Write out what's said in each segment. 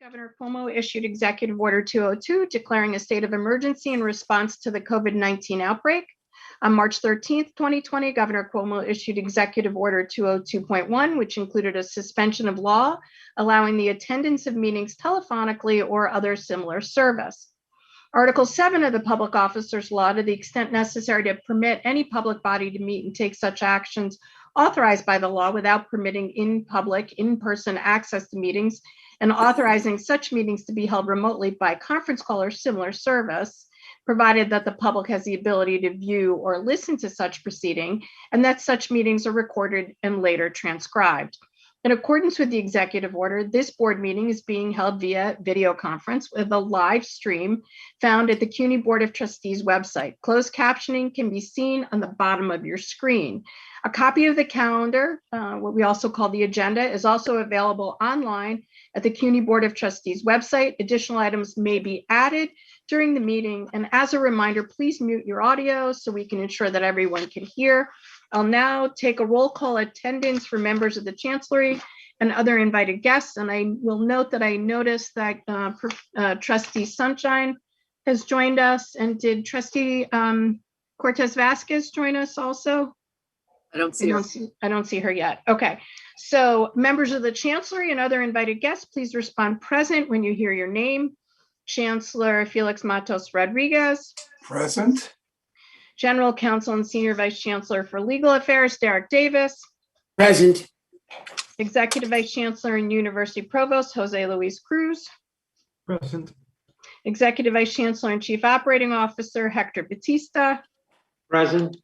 Governor Cuomo issued Executive Order 202 declaring a state of emergency in response to the COVID-19 outbreak. On March 13th, 2020, Governor Cuomo issued Executive Order 202.1, which included a suspension of law allowing the attendance of meetings telephonically or other similar service. Article 7 of the Public Officers Law, to the extent necessary to permit any public body to meet and take such actions authorized by the law without permitting in-person access to meetings and authorizing such meetings to be held remotely by conference call or similar service, provided that the public has the ability to view or listen to such proceeding and that such meetings are recorded and later transcribed. In accordance with the executive order, this board meeting is being held via video conference with a live stream found at the CUNY Board of Trustees website. Closed captioning can be seen on the bottom of your screen. A copy of the calendar, what we also call the agenda, is also available online at the CUNY Board of Trustees website. Additional items may be added during the meeting. And as a reminder, please mute your audio so we can ensure that everyone can hear. I'll now take a roll call attendance for members of the Chancellery and other invited guests. And I will note that I noticed that Trustee Sunshine has joined us. And did Trustee Cortez Vasquez join us also? I don't see her. I don't see her yet. Okay. So members of the Chancellery and other invited guests, please respond present when you hear your name. Chancellor Felix Matos Rodriguez. Present. General Counsel and Senior Vice Chancellor for Legal Affairs, Derek Davis. Present. Executive Vice Chancellor and University Provost, Jose Luis Cruz. Present. Executive Vice Chancellor and Chief Operating Officer, Hector Batista. Present.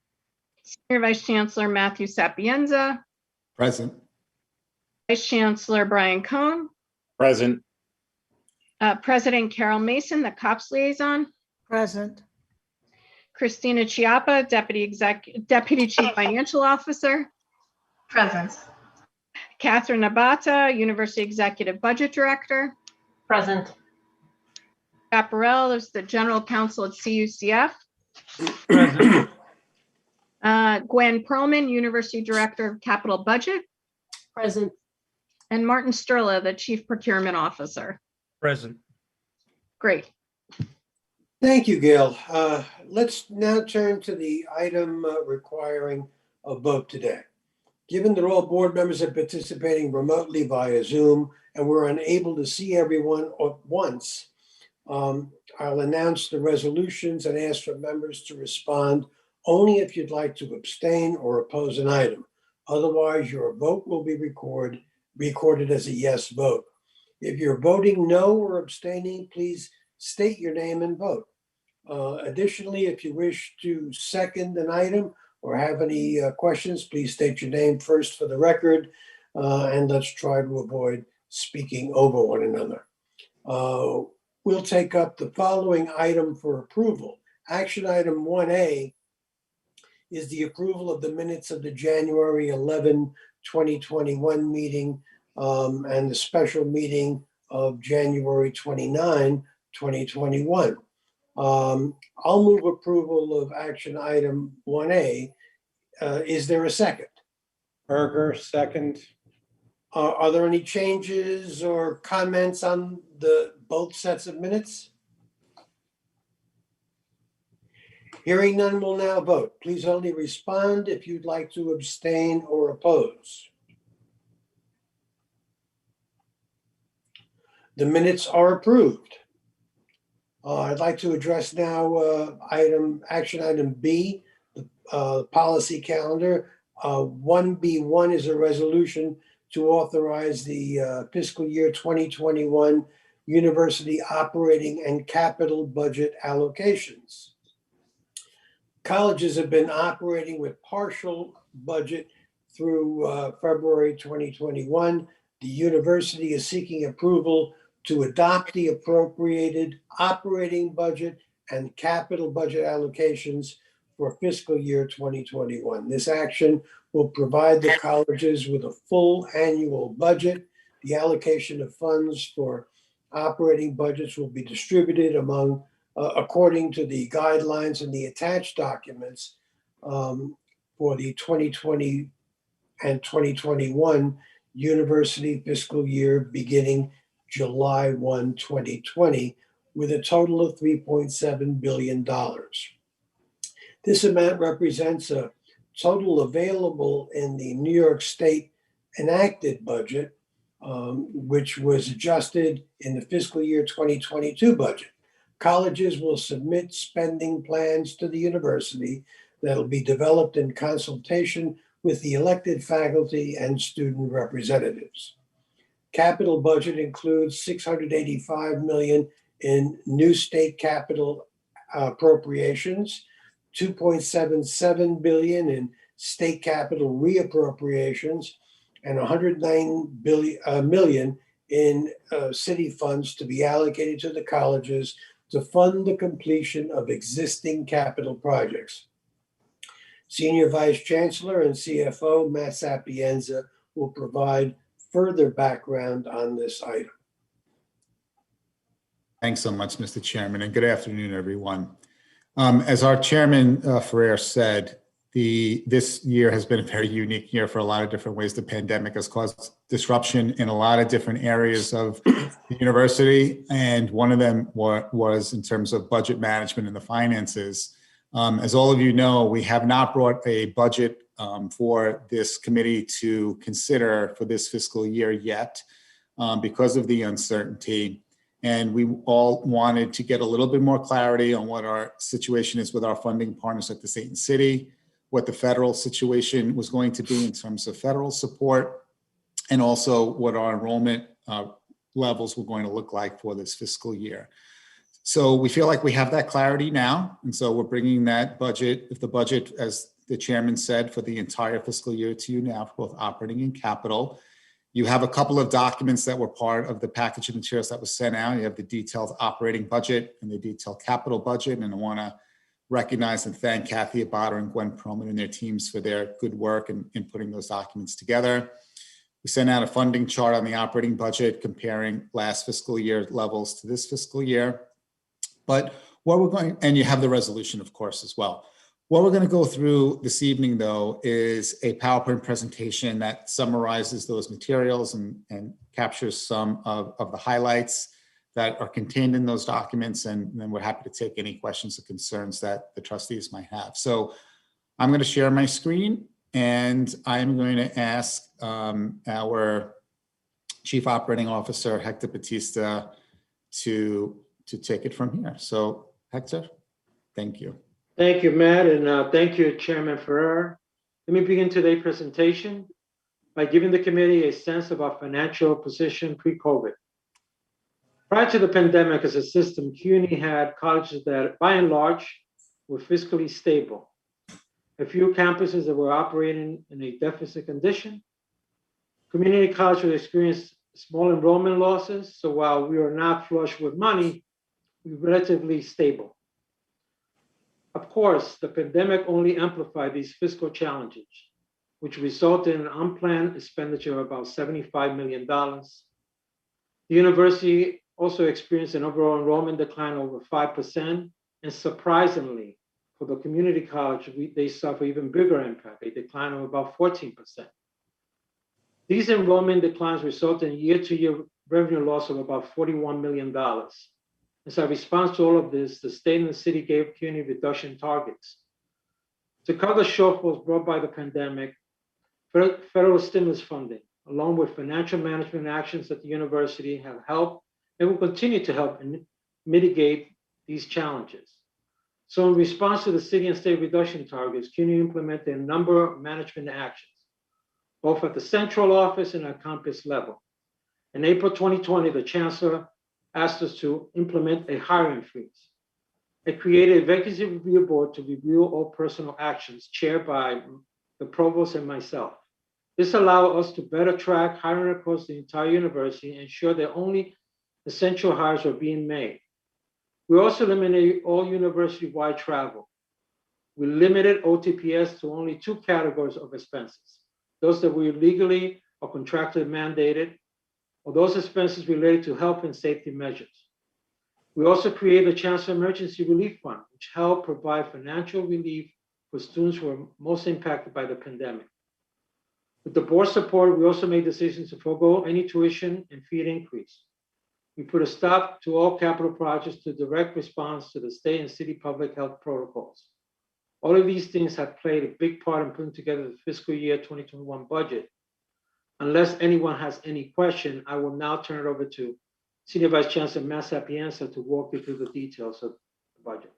Senior Vice Chancellor, Matthew Sapienza. Present. Vice Chancellor, Brian Cohn. Present. President Carol Mason, the COPS liaison. Present. Christina Chiappa, Deputy Chief Financial Officer. Present. Catherine Nabata, University Executive Budget Director. Present. Chaparral is the General Counsel at CUCF. Gwen Perlman, University Director of Capital Budget. Present. And Martin Sturla, the Chief Procurement Officer. Present. Great. Thank you, Gail. Let's now turn to the item requiring a vote today. Given that all board members are participating remotely via Zoom and we're unable to see everyone at once, I'll announce the resolutions and ask for members to respond only if you'd like to abstain or oppose an item. Otherwise, your vote will be recorded as a yes vote. If you're voting no or abstaining, please state your name and vote. Additionally, if you wish to second an item or have any questions, please state your name first for the record, and let's try to avoid speaking over one another. We'll take up the following item for approval. Action item 1A is the approval of the minutes of the January 11, 2021 meeting and the special meeting of January 29, 2021. I'll move approval of action item 1A. Is there a second? Berger, second. Are there any changes or comments on both sets of minutes? Hearing none, we'll now vote. Please only respond if you'd like to abstain or oppose. The minutes are approved. I'd like to address now action item B, the policy calendar. 1B1 is a resolution to authorize the fiscal year 2021 university operating and capital budget allocations. Colleges have been operating with partial budget through February 2021. The university is seeking approval to adopt the appropriated operating budget and capital budget allocations for fiscal year 2021. This action will provide the colleges with a full annual budget. The allocation of funds for operating budgets will be distributed among, according to the guidelines in the attached documents for the 2020 and 2021 university fiscal year beginning July 1, 2020, with a total of $3.7 billion. This amount represents a total available in the New York State enacted budget, which was adjusted in the fiscal year 2022 budget. Colleges will submit spending plans to the university that'll be developed in consultation with the elected faculty and student representatives. Capital budget includes $685 million in new state capital appropriations, $2.77 billion in state capital reappropriations, and $109 million in city funds to be allocated to the colleges to fund the completion of existing capital projects. Senior Vice Chancellor and CFO Matt Sapienza will provide further background on this item. Thanks so much, Mr. Chairman, and good afternoon, everyone. As our Chairman Ferrer said, this year has been a very unique year for a lot of different ways. The pandemic has caused disruption in a lot of different areas of the university, and one of them was in terms of budget management and the finances. As all of you know, we have not brought a budget for this committee to consider for this fiscal year yet because of the uncertainty. And we all wanted to get a little bit more clarity on what our situation is with our funding partners at the state and city, what the federal situation was going to be in terms of federal support, and also what our enrollment levels were going to look like for this fiscal year. So we feel like we have that clarity now. And so we're bringing that budget, if the budget, as the chairman said, for the entire fiscal year to you now, for both operating and capital. You have a couple of documents that were part of the package of materials that was sent out. You have the detailed operating budget and the detailed capital budget. And I want to recognize and thank Kathy Abada and Gwen Perlman and their teams for their good work in putting those documents together. We sent out a funding chart on the operating budget comparing last fiscal year levels to this fiscal year. But what we're going, and you have the resolution, of course, as well. What we're going to go through this evening, though, is a PowerPoint presentation that summarizes those materials and captures some of the highlights that are contained in those documents. And then we're happy to take any questions or concerns that the trustees might have. So I'm going to share my screen, and I'm going to ask our Chief Operating Officer, Hector Batista, to take it from here. So Hector, thank you. Thank you, Matt, and thank you, Chairman Ferrer. Let me begin today's presentation by giving the committee a sense of our financial position pre-COVID. Prior to the pandemic, as a system, CUNY had colleges that, by and large, were fiscally stable. A few campuses that were operating in a deficit condition. Community colleges would experience small enrollment losses, so while we are not flush with money, we're relatively stable. Of course, the pandemic only amplified these fiscal challenges, which resulted in an unplanned expenditure of about $75 million. The university also experienced an overall enrollment decline of over 5%, and surprisingly, for the community college, they suffer even bigger impact, a decline of about 14%. These enrollment declines resulted in year-to-year revenue loss of about $41 million. As a response to all of this, the state and the city gave CUNY reduction targets. To cover the shortfalls brought by the pandemic, federal stimulus funding, along with financial management actions at the university, have helped and will continue to help mitigate these challenges. So in response to the city and state reduction targets, CUNY implemented a number of management actions, both at the central office and at campus level. In April 2020, the chancellor asked us to implement a hiring freeze. It created a vacancy review board to review all personnel actions chaired by the provost and myself. This allowed us to better track hiring across the entire university and ensure that only essential hires were being made. We also eliminated all university-wide travel. We limited OTPS to only two categories of expenses, those that were legally or contractually mandated, or those expenses related to health and safety measures. We also created the Chancellor Emergency Relief Fund, which helped provide financial relief for students who were most impacted by the pandemic. With the board's support, we also made decisions to forego any tuition and fee increase. We put a stop to all capital projects to direct response to the state and city public health protocols. All of these things have played a big part in putting together the fiscal year 2021 budget. Unless anyone has any question, I will now turn it over to Senior Vice Chancellor Matt Sapienza to walk you through the details of the budget.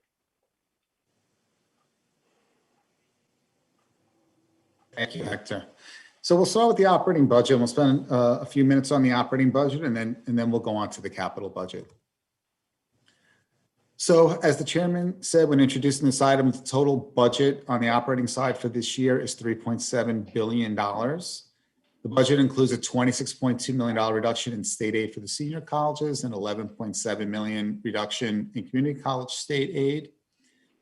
Thank you, Hector. So we'll start with the operating budget. We'll spend a few minutes on the operating budget and then we'll go on to the capital budget. So as the chairman said when introducing this item, the total budget on the operating side for this year is $3.7 billion. The budget includes a $26.2 million reduction in state aid for the senior colleges and $11.7 million reduction in community college state aid.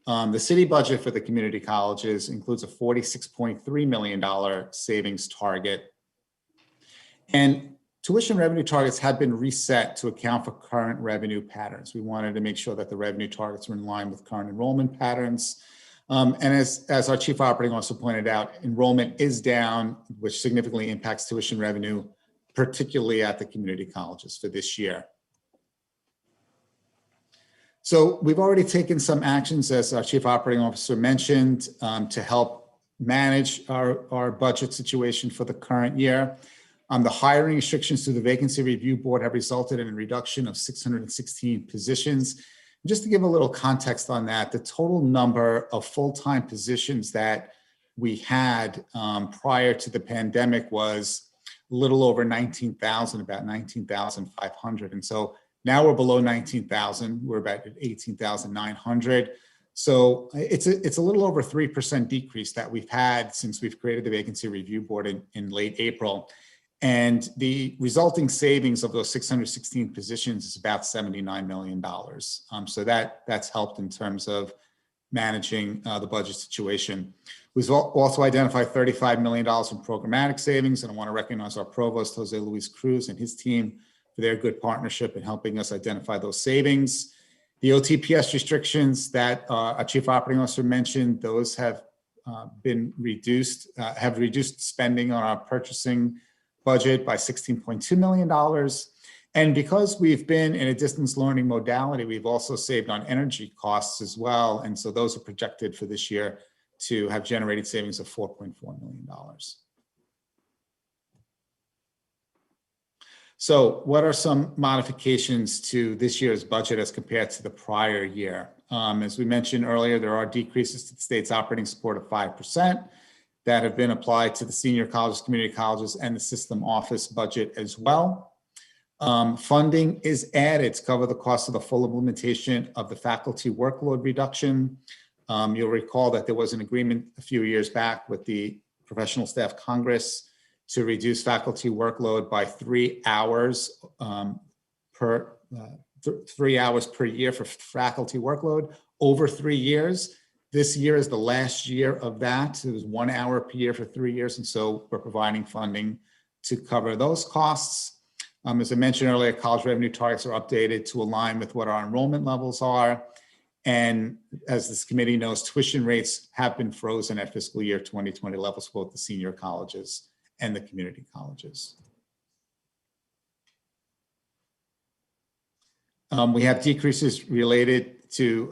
The city budget for the community colleges includes a $46.3 million savings target. And tuition revenue targets have been reset to account for current revenue patterns. We wanted to make sure that the revenue targets were in line with current enrollment patterns. And as our chief operating officer pointed out, enrollment is down, which significantly impacts tuition revenue, particularly at the community colleges for this year. So we've already taken some actions, as our chief operating officer mentioned, to help manage our budget situation for the current year. The hiring restrictions through the Vacancy Review Board have resulted in a reduction of 616 positions. Just to give a little context on that, the total number of full-time positions that we had prior to the pandemic was a little over 19,000, about 19,500. And so now we're below 19,000. We're about at 18,900. So it's a little over 3% decrease that we've had since we've created the Vacancy Review Board in late April. And the resulting savings of those 616 positions is about $79 million. So that's helped in terms of managing the budget situation. We've also identified $35 million in programmatic savings, and I want to recognize our provost, Jose Luis Cruz, and his team for their good partnership in helping us identify those savings. The OTPS restrictions that our chief operating officer mentioned, those have been reduced, have reduced spending on our purchasing budget by $16.2 million. And because we've been in a distance learning modality, we've also saved on energy costs as well. And so those are projected for this year to have generated savings of $4.4 million. So what are some modifications to this year's budget as compared to the prior year? As we mentioned earlier, there are decreases to the state's operating support of 5%. That have been applied to the senior colleges, community colleges, and the system office budget as well. Funding is added to cover the cost of the full implementation of the faculty workload reduction. You'll recall that there was an agreement a few years back with the Professional Staff Congress to reduce faculty workload by 3 hours per 3 hours per year for faculty workload over 3 years. This year is the last year of that. It was 1 hour per year for 3 years. And so we're providing funding to cover those costs. As I mentioned earlier, college revenue targets are updated to align with what our enrollment levels are. And as this committee knows, tuition rates have been frozen at fiscal year 2020 levels for both the senior colleges and the community colleges. We have decreases related to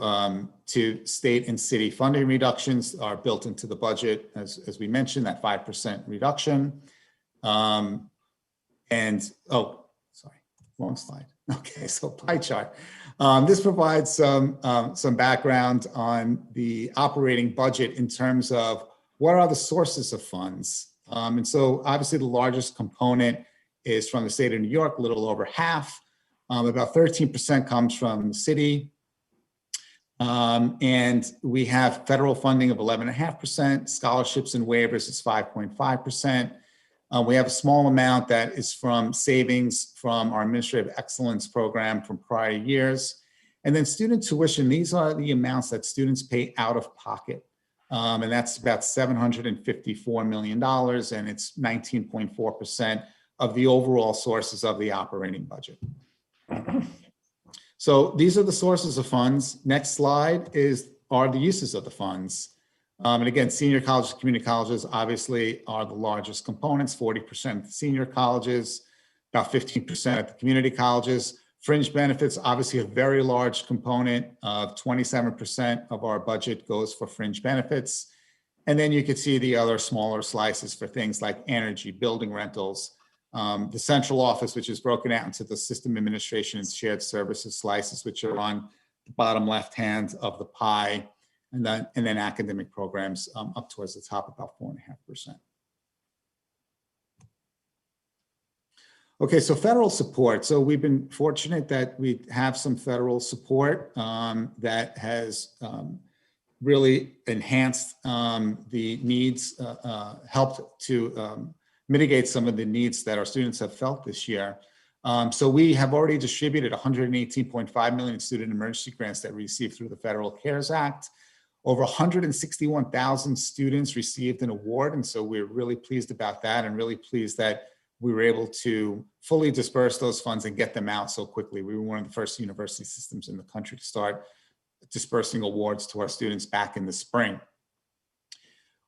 state and city funding reductions are built into the budget, as we mentioned, that 5% reduction. Sorry, wrong slide. Okay, so pie chart. This provides some background on the operating budget in terms of what are the sources of funds. And so obviously the largest component is from the state of New York, a little over half. About 13% comes from the city. And we have federal funding of 11.5%, scholarships and waivers is 5.5%. We have a small amount that is from savings from our administrative excellence program from prior years. And then student tuition, these are the amounts that students pay out of pocket. And that's about $754 million, and it's 19.4% of the overall sources of the operating budget. So these are the sources of funds. Next slide are the uses of the funds. And again, senior colleges, community colleges obviously are the largest components, 40% of the senior colleges, about 15% at the community colleges. Fringe benefits, obviously a very large component of 27% of our budget goes for fringe benefits. And then you could see the other smaller slices for things like energy, building rentals, the central office, which is broken out into the system administration and shared services slices, which are on the bottom left hand of the pie, and then academic programs up towards the top, about 4.5%. Okay, so federal support. So we've been fortunate that we have some federal support that has really enhanced the needs, helped to mitigate some of the needs that our students have felt this year. So we have already distributed 118.5 million in student emergency grants that we received through the Federal CARES Act. Over 161,000 students received an award. And so we're really pleased about that, and really pleased that we were able to fully disperse those funds and get them out so quickly. We were one of the first university systems in the country to start dispersing awards to our students back in the spring.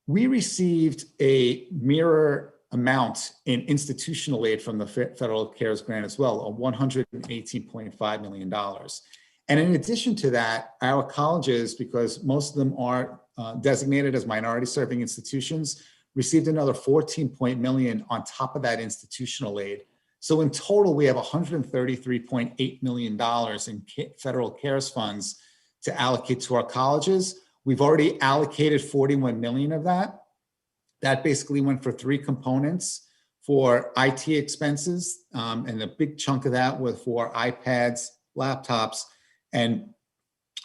We received a mirror amount in institutional aid from the Federal CARES Grant as well, of $118.5 million. And in addition to that, our colleges, because most of them are designated as minority serving institutions, received another 14 million on top of that institutional aid. So in total, we have $133.8 million in federal CARES funds to allocate to our colleges. We've already allocated 41 million of that. That basically went for three components: for IT expenses, and a big chunk of that was for iPads, laptops, and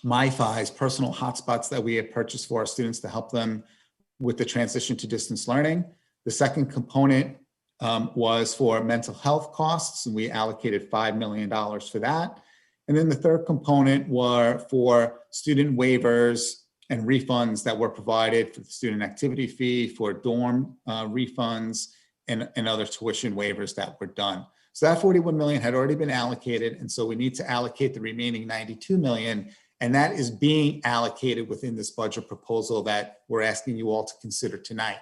MiFi's, personal hotspots that we had purchased for our students to help them with the transition to distance learning. The second component was for mental health costs, and we allocated $5 million for that. And then the third component were for student waivers and refunds that were provided for the student activity fee, for dorm refunds, and other tuition waivers that were done. So that 41 million had already been allocated, and so we need to allocate the remaining 92 million, and that is being allocated within this budget proposal that we're asking you all to consider tonight.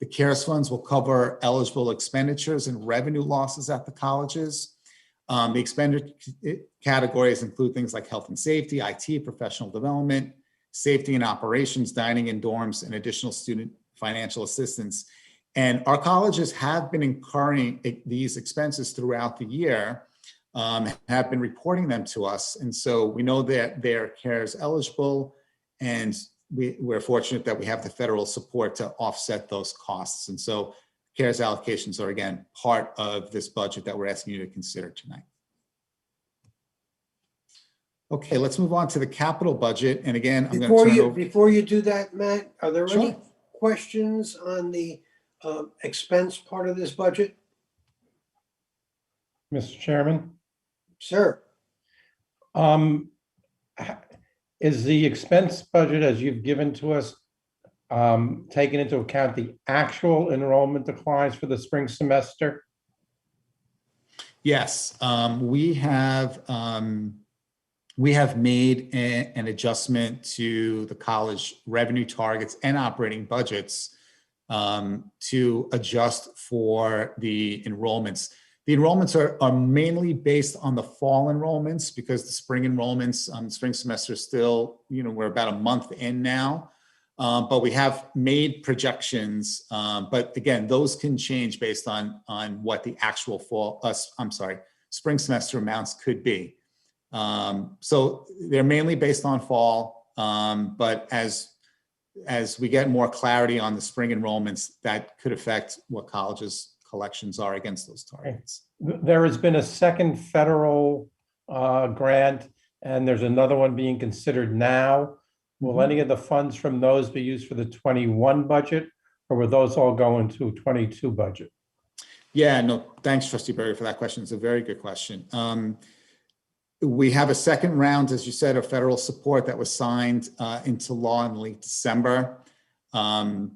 The CARES funds will cover eligible expenditures and revenue losses at the colleges. The expenditure categories include things like health and safety, IT, professional development, safety and operations, dining in dorms, and additional student financial assistance. And our colleges have been incurring these expenses throughout the year, have been reporting them to us. And so we know that they're CARES eligible, and we're fortunate that we have the federal support to offset those costs. And so CARES allocations are, again, part of this budget that we're asking you to consider tonight. Okay, let's move on to the capital budget. And again, I'm going to turn it over. Before you do that, Matt, are there any Sure. questions on the expense part of this budget? Mr. Chairman, Sir? is the expense budget as you've given to us taken into account the actual enrollment declines for the spring semester? Yes, we have made an adjustment to the college revenue targets and operating budgets to adjust for the enrollments. The enrollments are mainly based on the fall enrollments, because the spring enrollments, spring semester still, we're about a month in now. But we have made projections, but again, those can change based on what the actual spring semester amounts could be. So they're mainly based on fall, but as we get more clarity on the spring enrollments, that could affect what colleges' collections are against those targets. There has been a second federal grant, and there's another one being considered now. Will any of the funds from those be used for the 21 budget, or will those all go into 22 budget? Yeah, no, thanks, Trustee Berger, for that question. It's a very good question. We have a second round, as you said, of federal support that was signed into law in late December. Those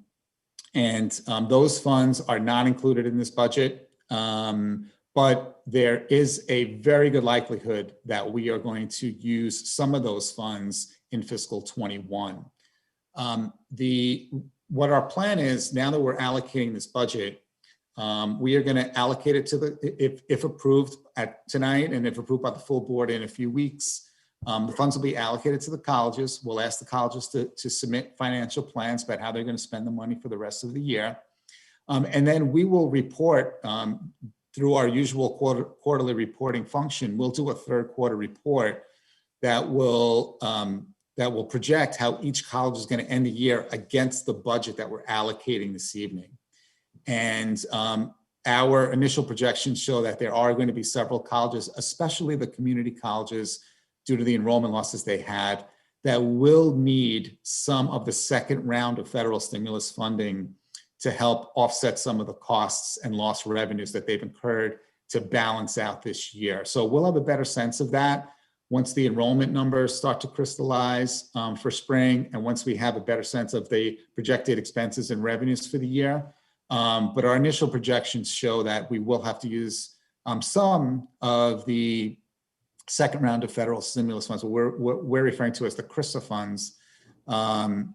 funds are not included in this budget, but there is a very good likelihood that we are going to use some of those funds in fiscal 21. What our plan is, now that we're allocating this budget, We are going to allocate it to if approved at tonight and if approved by the full board in a few weeks, the funds will be allocated to the colleges. We'll ask the colleges to submit financial plans about how they're going to spend the money for the rest of the year. And then we will report through our usual quarterly reporting function. We'll do a third quarter report that will project how each college is going to end the year against the budget that we're allocating this evening. And our initial projections show that there are going to be several colleges, especially the community colleges, due to the enrollment losses they had, that will need some of the second round of federal stimulus funding to help offset some of the costs and lost revenues that they've incurred to balance out this year. So we'll have a better sense of that once the enrollment numbers start to crystallize for spring, and once we have a better sense of the projected expenses and revenues for the year. But our initial projections show that we will have to use some of the second round of federal stimulus funds, what we're referring to as the CRRSA funds,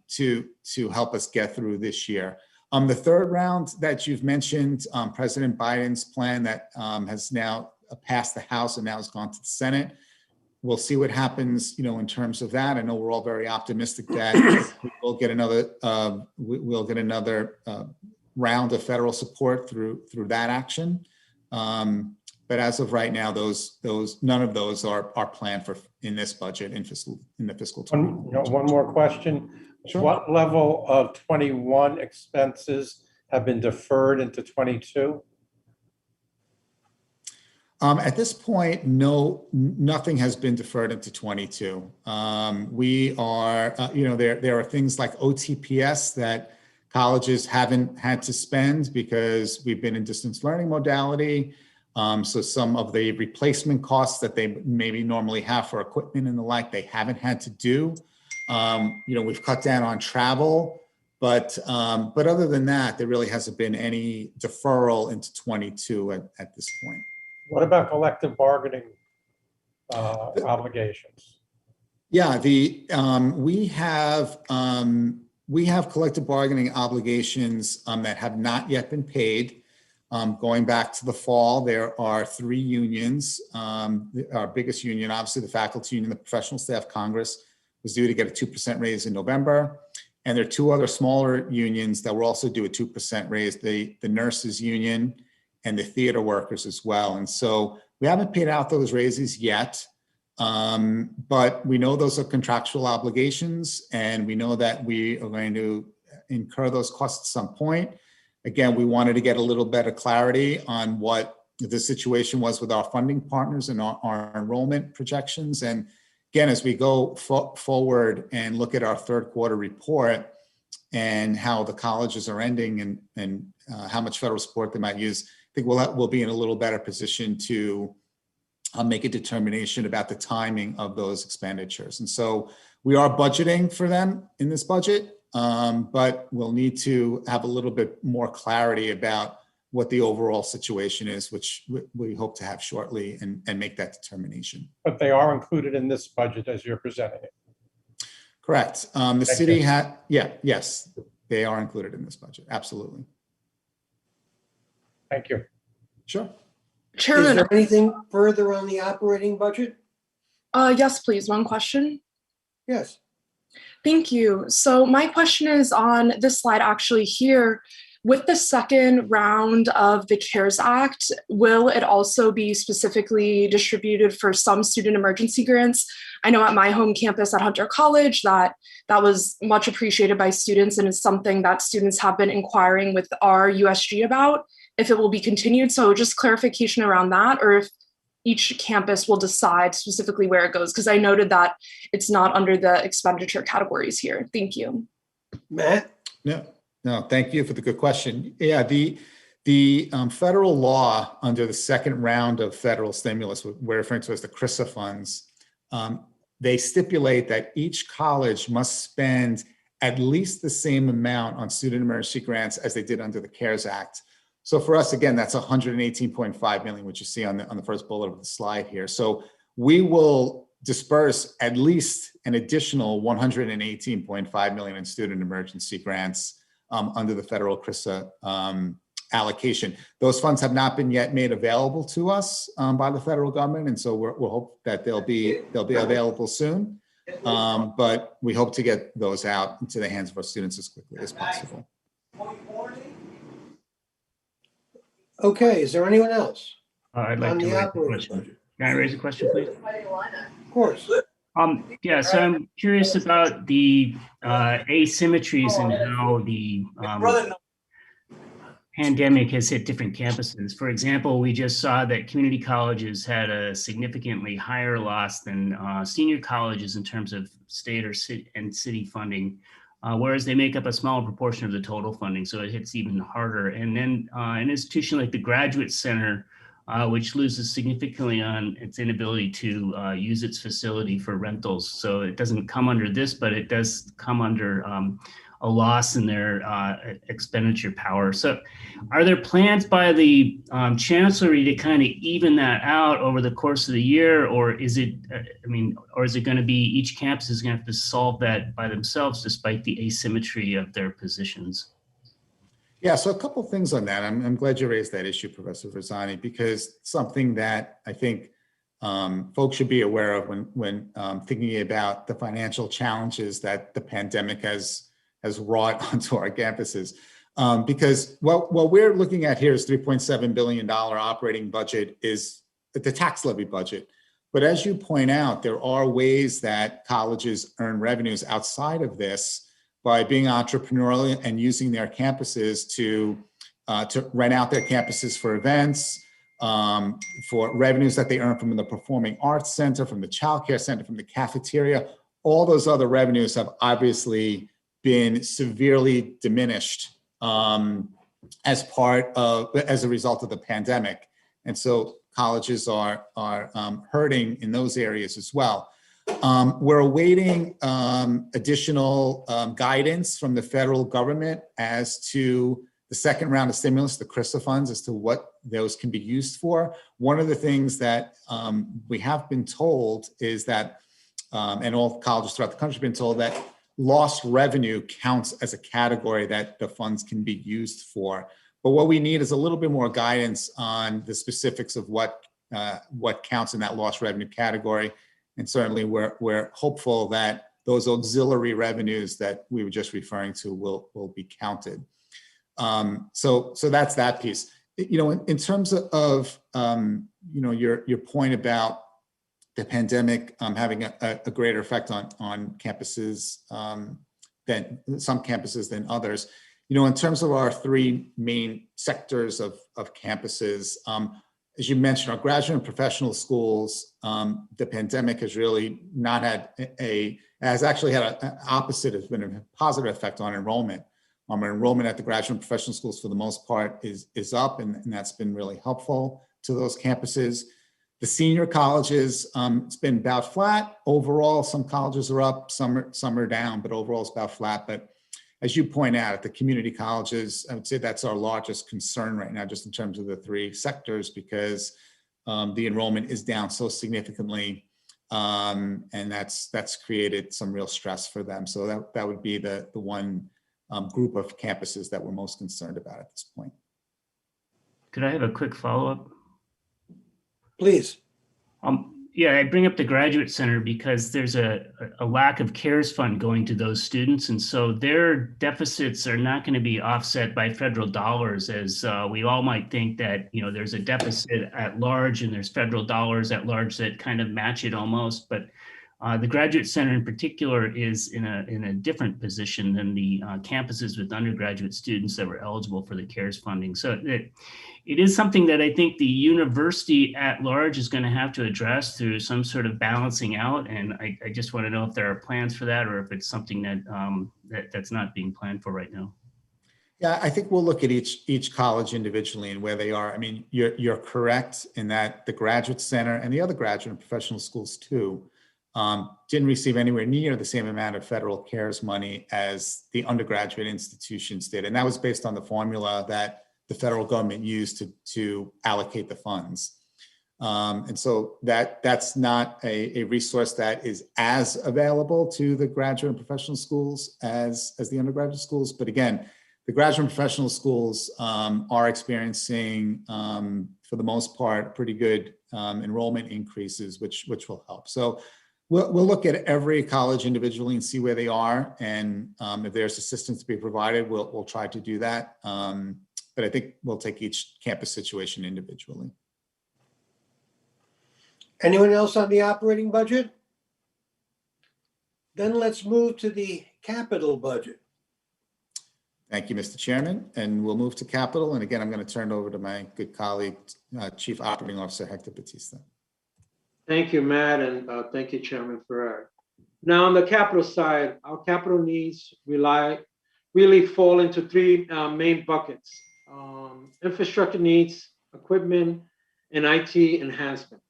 to help us get through this year. The third round that you've mentioned, President Biden's plan that has now passed the House and now has gone to the Senate. We'll see what happens, in terms of that. I know we're all very optimistic that we'll get another round of federal support through that action. But as of right now, none of those are planned for in this budget in the fiscal 20. One more question. Sure. What level of 21 expenses have been deferred into 22? At this point, nothing has been deferred into 22. We are, there are things like OTPS that colleges haven't had to spend because we've been in distance learning modality. So some of the replacement costs that they maybe normally have for equipment and the like, they haven't had to do. We've cut down on travel, but other than that, there really hasn't been any deferral into 22 at this point. What about collective bargaining obligations? Yeah, we have collective bargaining obligations that have not yet been paid. Going back to the fall, there are 3 unions. Our biggest union, obviously the faculty union, the Professional Staff Congress, was due to get a 2% raise in November. And there are 2 other smaller unions that will also do a 2% raise, the nurses union and the theater workers as well. And so we haven't paid out those raises yet, but we know those are contractual obligations, and we know that we are going to incur those costs at some point. Again, we wanted to get a little better clarity on what the situation was with our funding partners and our enrollment projections. And again, as we go forward and look at our third quarter report and how the colleges are ending and how much federal support they might use, I think we'll be in a little better position to make a determination about the timing of those expenditures. And so we are budgeting for them in this budget, but we'll need to have a little bit more clarity about what the overall situation is, which we hope to have shortly, and make that determination. But they are included in this budget as you're presenting it. Correct. The city had, yes, they are included in this budget. Absolutely. Thank you. Sure. Is Chairman, there anything further on the operating budget? Yes, please. One question. Yes. Thank you. So my question is on this slide actually here. With the second round of the CARES Act, will it also be specifically distributed for some student emergency grants? I know at my home campus at Hunter College that was much appreciated by students, and is something that students have been inquiring with our USG about, if it will be continued. So just clarification around that, or if each campus will decide specifically where it goes, because I noted that it's not under the expenditure categories here. Thank you. Matt? No, thank you for the good question. Yeah, the federal law under the second round of federal stimulus, we're referring to as the CRRSA funds, they stipulate that each college must spend at least the same amount on student emergency grants as they did under the CARES Act. So for us, again, that's 118.5 million, which you see on the first bullet of the slide here. So we will disperse at least an additional 118.5 million in student emergency grants under the federal CRRSA allocation. Those funds have not been yet made available to us by the federal government, and so we'll hope that they'll be available soon. But we hope to get those out into the hands of our students as quickly as possible. Okay, is there anyone else? I'd like On to the raise a operating question. budget? Can I raise a question, please? Of course. Yeah, so I'm curious about the asymmetries in how the pandemic has hit different campuses. For example, we just saw that community colleges had a significantly higher loss than senior colleges in terms of state or city funding, whereas they make up a smaller proportion of the total funding, so it hits even harder. And then an institution like the Graduate Center, which loses significantly on its inability to use its facility for rentals. So it doesn't come under this, but it does come under a loss in their expenditure power. So are there plans by the Chancellery to kind of even that out over the course of the year? Or is it, or is it going to be each campus is going to have to solve that by themselves despite the asymmetry of their positions? Yeah, so a couple things on that. I'm glad you raised that issue, Professor Versani, because something that I think folks should be aware of when thinking about the financial challenges that the pandemic has wrought onto our campuses. Because what we're looking at here is $3.7 billion operating budget is the tax levy budget. But as you point out, there are ways that colleges earn revenues outside of this by being entrepreneurial and using their campuses to rent out their campuses for events, for revenues that they earn from the Performing Arts Center, from the Child Care Center, from the cafeteria. All those other revenues have obviously been severely diminished as a result of the pandemic. And so colleges are hurting in those areas as well. We're awaiting additional guidance from the federal government as to the second round of stimulus, the CRRSA funds, as to what those can be used for. One of the things that we have been told is that, and all colleges throughout the country have been told, that lost revenue counts as a category that the funds can be used for. But what we need is a little bit more guidance on the specifics of what counts in that lost revenue category. And certainly we're hopeful that those auxiliary revenues that we were just referring to will be counted. So that's that piece. In terms of your point about the pandemic having a greater effect on campuses than some campuses than others. In terms of our three main sectors of campuses, as you mentioned, our graduate and professional schools, the pandemic has really not had has actually had an opposite, has been a positive effect on enrollment. Our enrollment at the graduate and professional schools for the most part is up, and that's been really helpful to those campuses. The senior colleges, it's been about flat. Overall, some colleges are up, some are down, but overall it's about flat. But as you point out, at the community colleges, I would say that's our largest concern right now, just in terms of the three sectors, because the enrollment is down so significantly, and that's created some real stress for them. So that would be the one group of campuses that we're most concerned about at this point. Could I have a quick follow-up? Please. Yeah, I bring up the Graduate Center because there's a lack of CARES fund going to those students. And so their deficits are not going to be offset by federal dollars, as we all might think that, there's a deficit at large and there's federal dollars at large that kind of match it almost. But the Graduate Center in particular is in a different position than the campuses with undergraduate students that were eligible for the CARES funding. So it is something that I think the university at large is going to have to address through some sort of balancing out. And I just want to know if there are plans for that, or if it's something that's not being planned for right now. Yeah, I think we'll look at each college individually and where they are. I mean, you're correct in that the Graduate Center and the other graduate and professional schools too didn't receive anywhere near the same amount of federal CARES money as the undergraduate institutions did. And that was based on the formula that the federal government used to allocate the funds. And so that's not a resource that is as available to the graduate and professional schools as the undergraduate schools. But again, the graduate professional schools are experiencing, for the most part, pretty good enrollment increases, which will help. So we'll look at every college individually and see where they are. And if there's assistance to be provided, we'll try to do that. But I think we'll take each campus situation individually. Anyone else on the operating budget? Then let's move to the capital budget. Thank you, Mr. Chairman. And we'll move to capital. And again, I'm going to turn it over to my good colleague, Chief Operating Officer Hector Batista. Thank you, Matt, and thank you, Chairman Ferrer. Now, on the capital side, our capital needs really fall into three main buckets: infrastructure needs, equipment, and IT enhancement.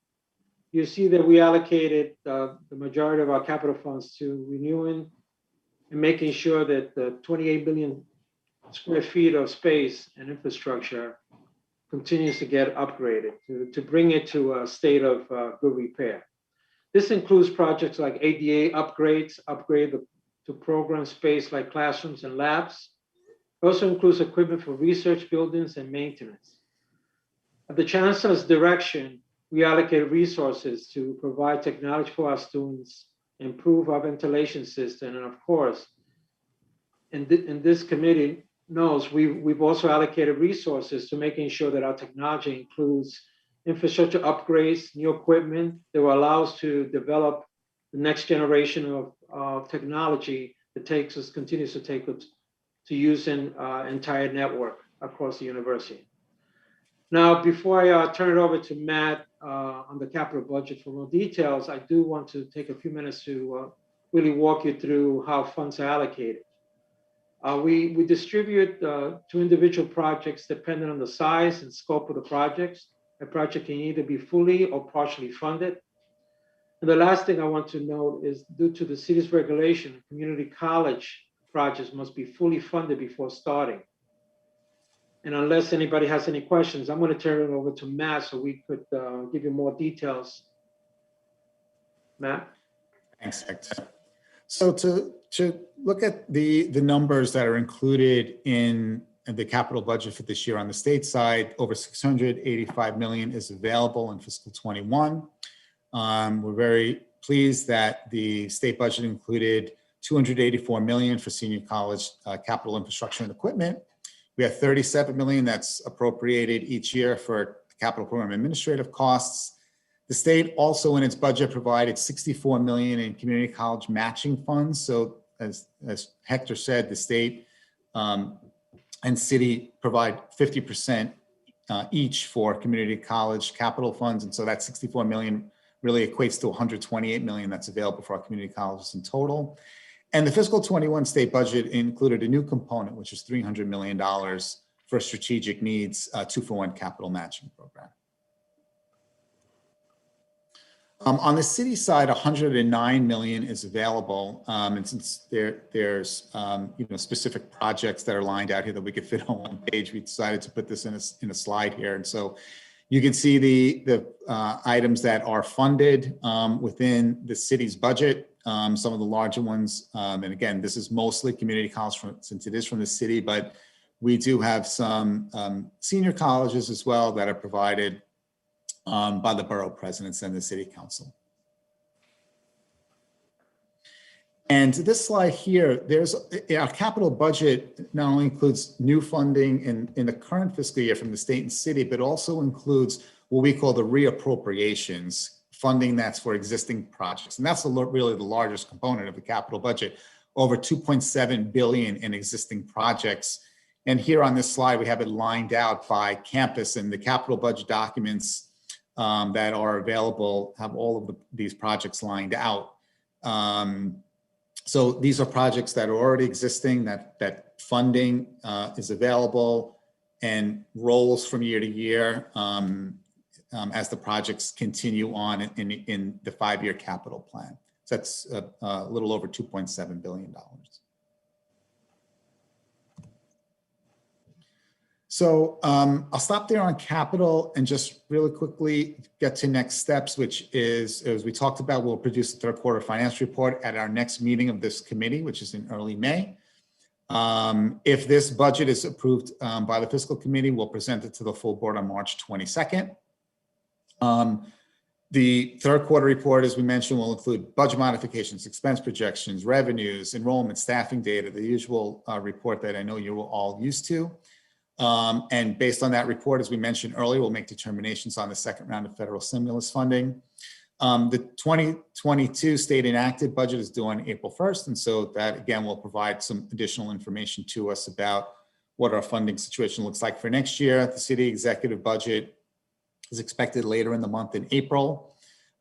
You see that we allocated the majority of our capital funds to renewing and making sure that the 28 billion square feet of space and infrastructure continues to get upgraded to bring it to a state of good repair. This includes projects like ADA upgrades, upgrade to program space like classrooms and labs. It also includes equipment for research buildings and maintenance. At the Chancellor's direction, we allocate resources to provide technology for our students, improve our ventilation system, and of course, in this committee knows we've also allocated resources to making sure that our technology includes infrastructure upgrades, new equipment that will allow us to develop the next generation of technology that continues to take us to use an entire network across the university. Now, before I turn it over to Matt on the capital budget for more details, I do want to take a few minutes to really walk you through how funds are allocated. We distribute to individual projects depending on the size and scope of the projects. A project can either be fully or partially funded. And the last thing I want to note is due to the city's regulation, community college projects must be fully funded before starting. And unless anybody has any questions, I'm going to turn it over to Matt so we could give you more details. Matt? Thanks, Hector. So to look at the numbers that are included in the capital budget for this year on the state side, over 685 million is available in fiscal 21. We're very pleased that the state budget included 284 million for senior college capital infrastructure and equipment. We have 37 million that's appropriated each year for capital program administrative costs. The state also in its budget provided 64 million in community college matching funds. So as Hector said, the state and city provide 50% each for community college capital funds. And so that 64 million really equates to 128 million that's available for our community colleges in total. And the fiscal 21 state budget included a new component, which is $300 million for strategic needs, 2-for-1 capital matching program. On the city side, 109 million is available. And since there's specific projects that are lined out here that we could fit on one page, we decided to put this in a slide here. And so you can see the items that are funded within the city's budget. Some of the larger ones, and again, this is mostly community college since it is from the city, but we do have some senior colleges as well that are provided by the borough presidents and the city council. And this slide here, our capital budget not only includes new funding in the current fiscal year from the state and city, but also includes what we call the reappropriations, funding that's for existing projects. And that's really the largest component of the capital budget, over 2.7 billion in existing projects. And here on this slide, we have it lined out by campus, and the capital budget documents that are available have all of these projects lined out. So these are projects that are already existing, that funding is available and rolls from year to year as the projects continue on in the 5-year capital plan. So that's a little over $2.7 billion. So I'll stop there on capital and just really quickly get to next steps, which is, as we talked about, we'll produce the third quarter financial report at our next meeting of this committee, which is in early May. If this budget is approved by the fiscal committee, we'll present it to the full board on March 22nd. The third quarter report, as we mentioned, will include budget modifications, expense projections, revenues, enrollment, staffing data, the usual report that I know you're all used to. And based on that report, as we mentioned earlier, we'll make determinations on the second round of federal stimulus funding. The 2022 state enacted budget is due on April 1st. And so that, again, will provide some additional information to us about what our funding situation looks like for next year. The city executive budget is expected later in the month in April.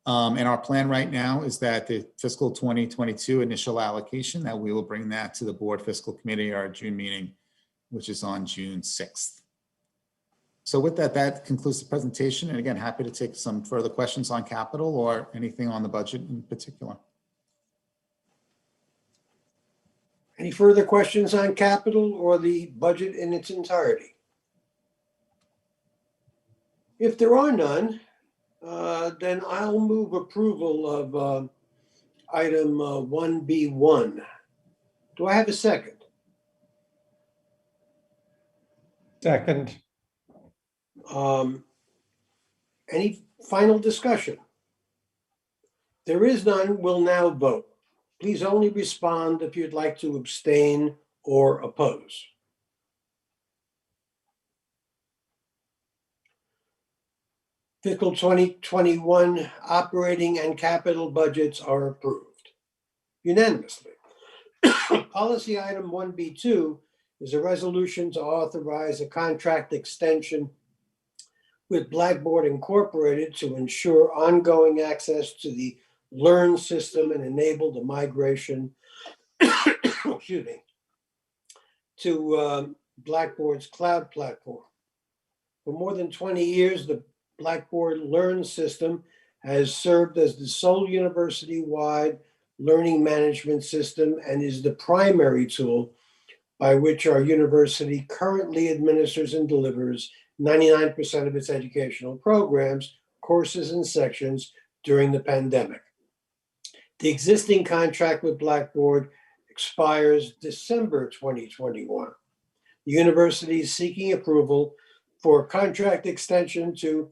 And our plan right now is that the fiscal 2022 initial allocation, that we will bring that to the board fiscal committee, our June meeting, which is on June 6th. So with that, that concludes the presentation. And again, happy to take some further questions on capital or anything on the budget in particular. Any further questions on capital or the budget in its entirety? If there are none, then I'll move approval of item 1B1. Do I have a second? Second. Any final discussion? There is none, we'll now vote. Please only respond if you'd like to abstain or oppose. Fiscal 2021 operating and capital budgets are approved unanimously. Policy item 1B2 is a resolution to authorize a contract extension with Blackboard Incorporated to ensure ongoing access to the Learn system and enable the migration excuse me, to Blackboard's cloud platform. For more than 20 years, the Blackboard Learn system has served as the sole university-wide learning management system and is the primary tool by which our university currently administers and delivers 99% of its educational programs, courses, and sections during the pandemic. The existing contract with Blackboard expires December 2021. The university is seeking approval for a contract extension to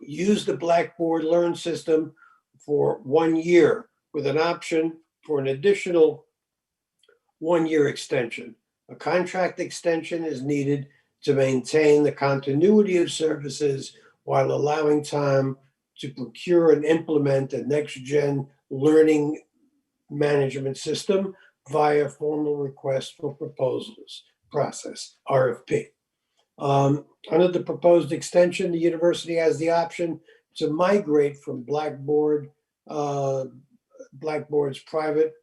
use the Blackboard Learn system for 1 year with an option for an additional 1 year extension. A contract extension is needed to maintain the continuity of services while allowing time to procure and implement a next-gen learning management system via formal request for proposals process, RFP. Under the proposed extension, the university has the option to migrate from Blackboard's private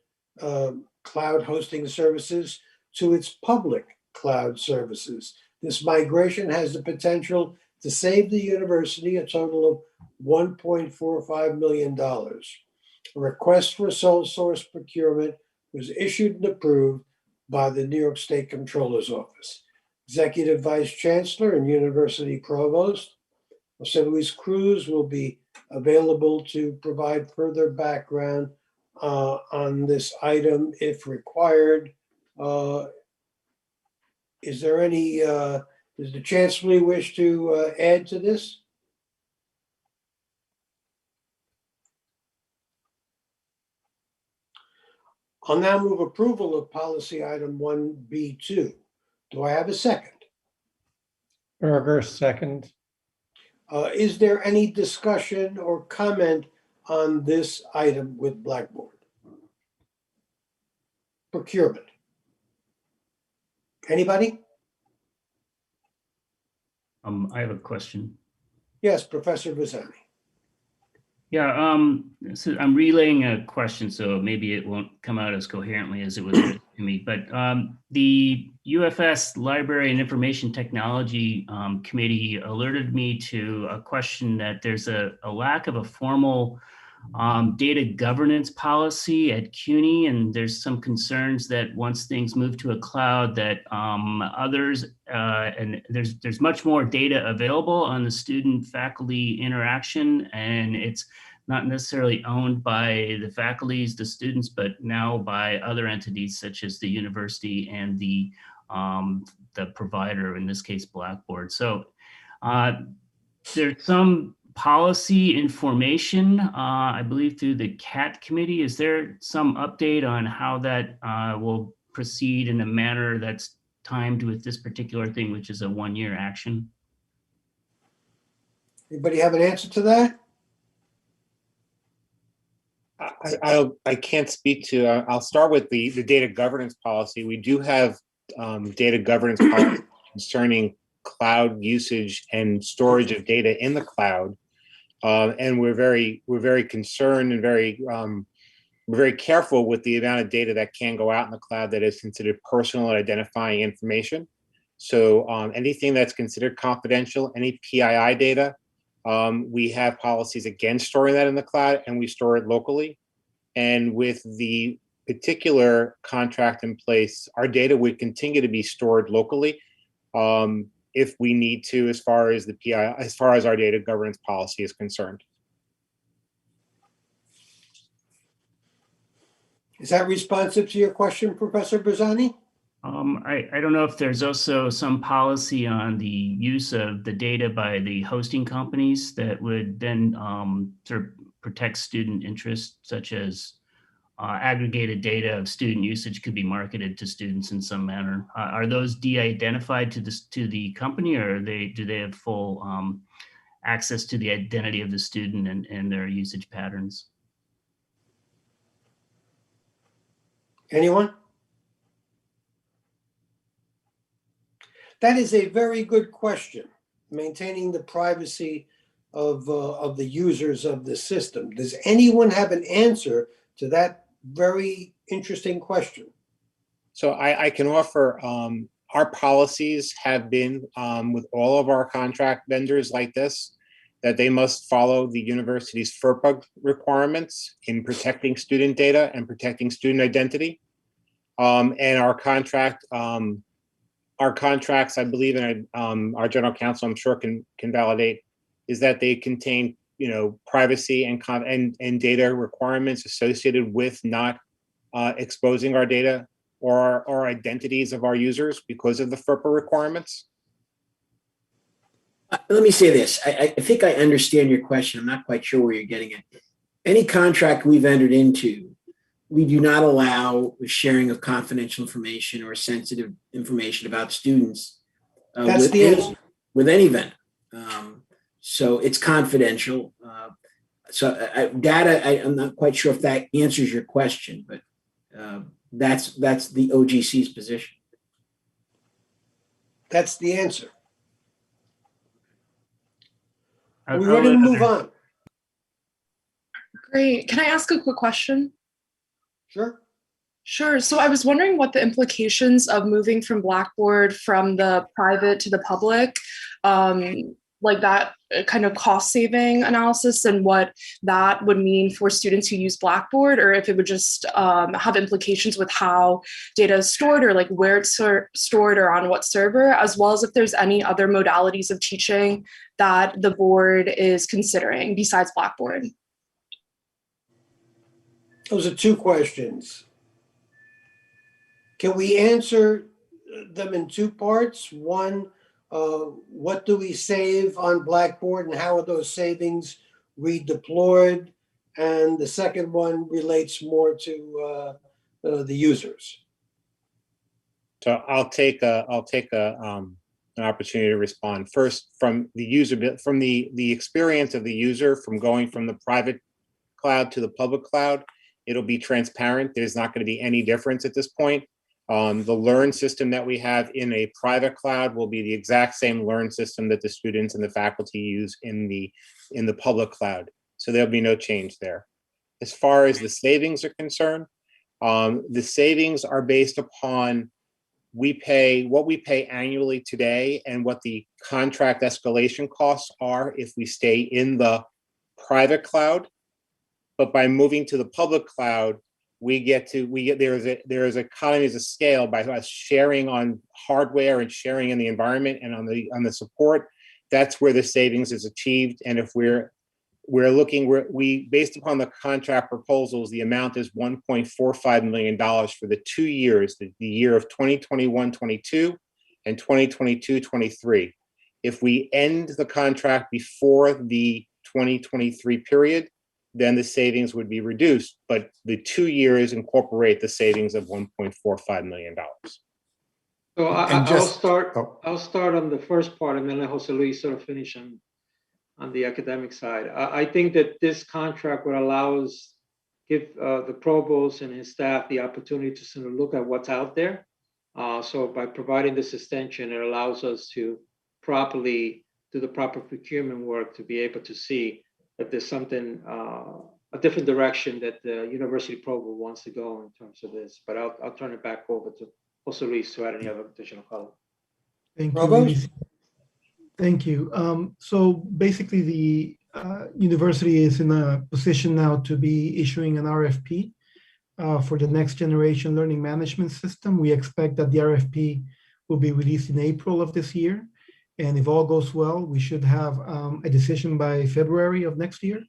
cloud hosting services to its public cloud services. This migration has the potential to save the university a total of $1.45 million. A request for sole source procurement was issued and approved by the New York State Comptroller's Office. Executive Vice Chancellor and University Provost Jose Luis Cruz will be available to provide further background on this item if required. Is there any, does the Chancellor wish to add to this? I'll now move approval of policy item 1B2. Do I have a second? Berger, second. Is there any discussion or comment on this item with Blackboard? Procurement. Anybody? I have a question. Yes, Professor Vazani. Yeah, so I'm relaying a question, so maybe it won't come out as coherently as it was written to me. But the UFS Library and Information Technology Committee alerted me to a question that there's a lack of a formal data governance policy at CUNY, and there's some concerns that once things move to a cloud, that others and there's much more data available on the student-faculty interaction, and it's not necessarily owned by the faculties, the students, but now by other entities such as the university and the provider, in this case, Blackboard. So there's some policy information, I believe through the CAT committee. Is there some update on how that will proceed in a manner that's timed with this particular thing, which is a one-year action? Anybody have an answer to that? I can't speak to, I'll start with the data governance policy. We do have data governance policy concerning cloud usage and storage of data in the cloud. And we're very concerned and we're very careful with the amount of data that can go out in the cloud that is considered personal and identifying information. So anything that's considered confidential, any PII data, we have policies against storing that in the cloud, and we store it locally. And with the particular contract in place, our data would continue to be stored locally if we need to, as far as the PII, as far as our data governance policy is concerned. Is that responsive to your question, Professor Berzani? I don't know if there's also some policy on the use of the data by the hosting companies that would then sort of protect student interests, such as aggregated data of student usage could be marketed to students in some manner. Are those de-identified to the company, or do they have full access to the identity of the student and their usage patterns? Anyone? That is a very good question. Maintaining the privacy of the users of the system. Does anyone have an answer to that very interesting question? So I can offer, our policies have been with all of our contract vendors like this, that they must follow the university's FERPA requirements in protecting student data and protecting student identity. And our contracts, I believe, and our general counsel, I'm sure, can validate, is that they contain, privacy and data requirements associated with not exposing our data or identities of our users because of the FERPA requirements. Let me say this. I think I understand your question. I'm not quite sure where you're getting at. Any contract we've entered into, we do not allow the sharing of confidential information or sensitive information about students That's the answer. with any vendor. So it's confidential. Data, I'm not quite sure if that answers your question, but that's the OGC's position. That's the answer. I'll We're ready to let move other- on. Great. Can I ask a quick question? Sure. Sure. So I was wondering what the implications of moving from Blackboard from the private to the public, like that kind of cost saving analysis, and what that would mean for students who use Blackboard, or if it would just have implications with how data is stored, or like where it's stored or on what server, as well as if there's any other modalities of teaching that the board is considering besides Blackboard. Those are two questions. Can we answer them in two parts? One, what do we save on Blackboard and how are those savings redeployed? And the second one relates more to the users. So I'll take an opportunity to respond first from the user, from the experience of the user, from going from the private cloud to the public cloud. It'll be transparent. There's not going to be any difference at this point. The Learn system that we have in a private cloud will be the exact same Learn system that the students and the faculty use in the public cloud. So there'll be no change there. As far as the savings are concerned, the savings are based upon what we pay annually today and what the contract escalation costs are if we stay in the private cloud. But by moving to the public cloud, there is economies of scale by us sharing on hardware and sharing in the environment and on the support. That's where the savings is achieved. And if we're we based upon the contract proposals, the amount is $1.45 million for the 2 years, the year of 2021-22 and 2022-23. If we end the contract before the 2023 period, then the savings would be reduced, but the 2 years incorporate the savings of $1.45 million. So And just- I'll start on the first part and then let Jose Luis sort of finish on the academic side. I think that this contract would allow us, give the provost and his staff the opportunity to sort of look at what's out there. So by providing this extension, it allows us to properly do the proper procurement work to be able to see if there's something, a different direction that the university provost wants to go in terms of this. But I'll turn it back over to Jose Luis to add any other additional color. Thank you. Provost? Thank you. So basically, the university is in a position now to be issuing an RFP for the next generation learning management system. We expect that the RFP will be released in April of this year. And if all goes well, we should have a decision by February of next year.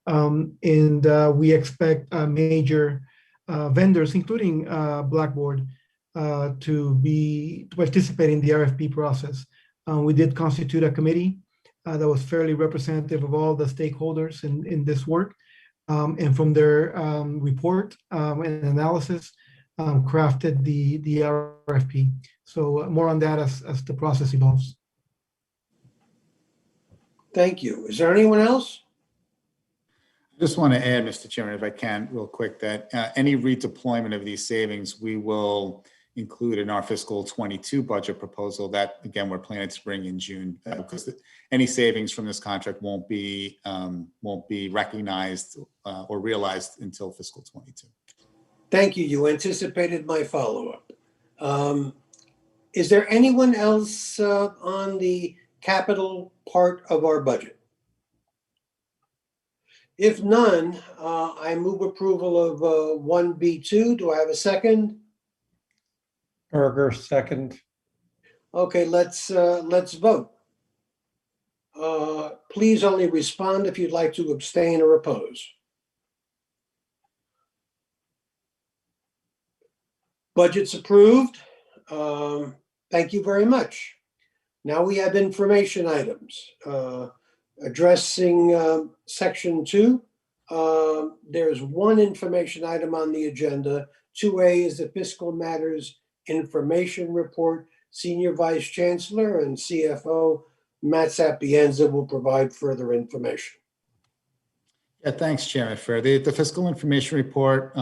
And we expect major vendors, including Blackboard, to participate in the RFP process. We did constitute a committee that was fairly representative of all the stakeholders in this work. And from their report and analysis, crafted the RFP. So more on that as the process evolves. Thank you. Is there anyone else? I just want to add, Mr. Chairman, if I can, real quick, that any redeployment of these savings, we will include in our fiscal 22 budget proposal that, again, we're planning to bring in June, because any savings from this contract won't be recognized or realized until fiscal 22. Thank you. You anticipated my follow-up. Is there anyone else on the capital part of our budget? If none, I move approval of 1B2. Do I have a second? Berger, second. Okay, let's vote. Please only respond if you'd like to abstain or oppose. Budget's approved. Thank you very much. Now we have information items. Addressing section 2, there's one information item on the agenda. 2A is the fiscal matters information report. Senior Vice Chancellor and CFO Matt Sapienza will provide further information. Yeah, thanks, Chairman Fair. The fiscal information report,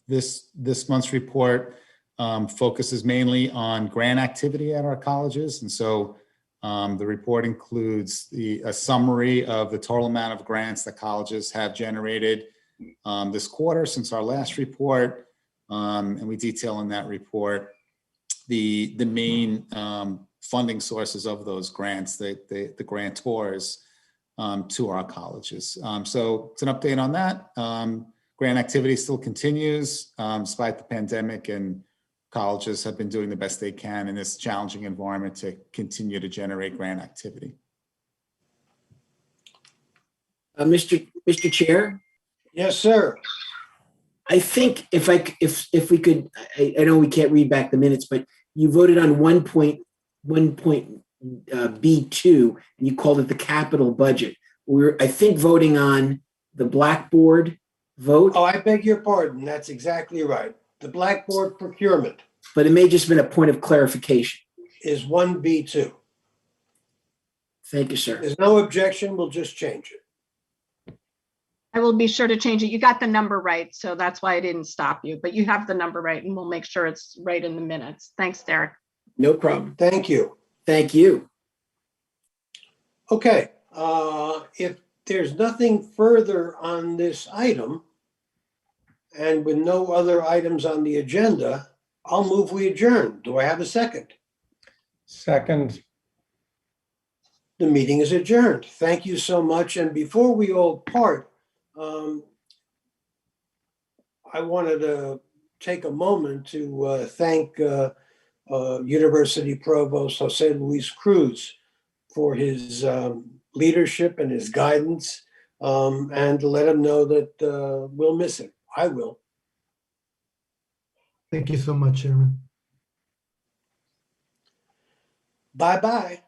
this month's report focuses mainly on grant activity at our colleges. And so the report includes a summary of the total amount of grants that colleges have generated this quarter since our last report. And we detail in that report the main funding sources of those grants, the grantors to our colleges. So it's an update on that. Grant activity still continues despite the pandemic, and colleges have been doing the best they can in this challenging environment to continue to generate grant activity. Mr. Chair, Yes, sir. I think if we could, I know we can't read back the minutes, but you voted on 1.B2 and you called it the capital budget. We're, I think, voting on the Blackboard vote. Oh, I beg your pardon. That's exactly right. The Blackboard procurement But it may just been a point of clarification. is 1B2. Thank you, sir. There's no objection. We'll just change it. I will be sure to change it. You got the number right, so that's why I didn't stop you, but you have the number right and we'll make sure it's right in the minutes. Thanks, Derek. No problem. Thank you. Thank you. Okay, if there's nothing further on this item, and with no other items on the agenda, I'll move we adjourn. Do I have a second? Second. The meeting is adjourned. Thank you so much. And before we all part, I wanted to take a moment to thank University Provost Jose Luis Cruz for his leadership and his guidance and to let him know that we'll miss him. I will. Thank you so much, Chairman. Bye-bye.